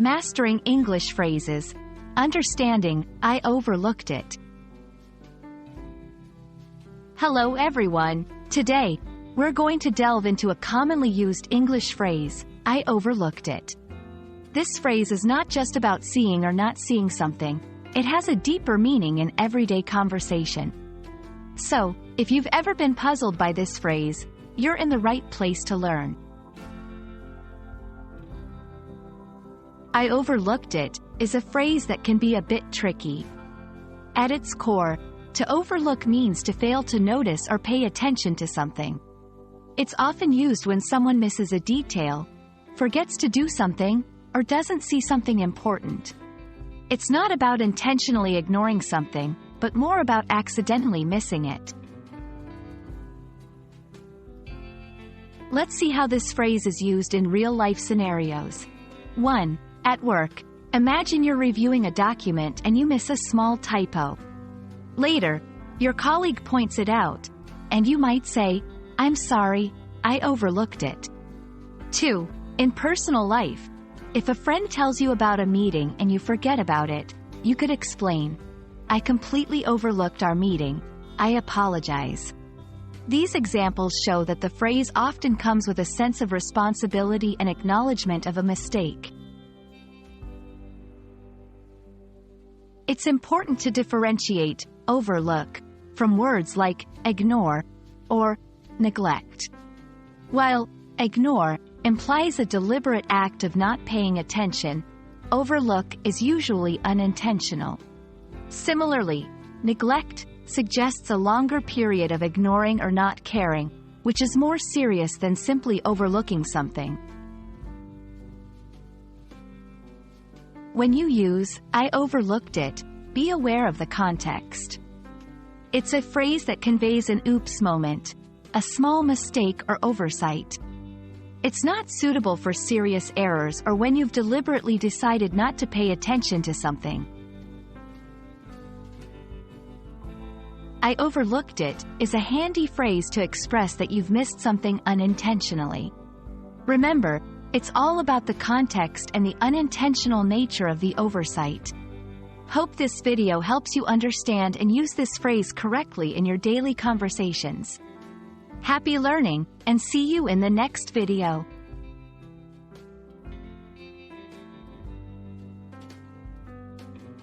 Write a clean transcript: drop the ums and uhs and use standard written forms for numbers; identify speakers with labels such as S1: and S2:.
S1: Mastering English Phrases. Understanding I Overlooked It. Hello everyone. Today, we're going to delve into a commonly used English phrase, I overlooked it. This phrase is not just about seeing or not seeing something. It has a deeper meaning in everyday conversation. So, if you've ever been puzzled by this phrase, you're in the right place to learn. I overlooked it is a phrase that can be a bit tricky. At its core, to overlook means to fail to notice or pay attention to something. It's often used when someone misses a detail, forgets to do something, or doesn't see something important. It's not about intentionally ignoring something, but more about accidentally missing it. Let's see how this phrase is used in real-life scenarios. 1. At work. Imagine you're reviewing a document and you miss a small typo. Later, your colleague points it out, and you might say, "I'm sorry, I overlooked it." 2. In personal life. If a friend tells you about a meeting and you forget about it, you could explain, "I completely overlooked our meeting. I apologize." These examples show that the phrase often comes with a sense of responsibility and acknowledgement of a mistake. It's important to differentiate overlook from words like ignore or neglect. While ignore implies a deliberate act of not paying attention, overlook is usually unintentional. Similarly, neglect suggests a longer period of ignoring or not caring, which is more serious than simply overlooking something. When you use I overlooked it, be aware of the context. It's a phrase that conveys an oops moment, a small mistake or oversight. It's not suitable for serious errors or when you've deliberately decided not to pay attention to something. I overlooked it is a handy phrase to express that you've missed something unintentionally. Remember, it's all about the context and the unintentional nature of the oversight. Hope this video helps you understand and use this phrase correctly in your daily conversations. Happy learning, and see you in the next video.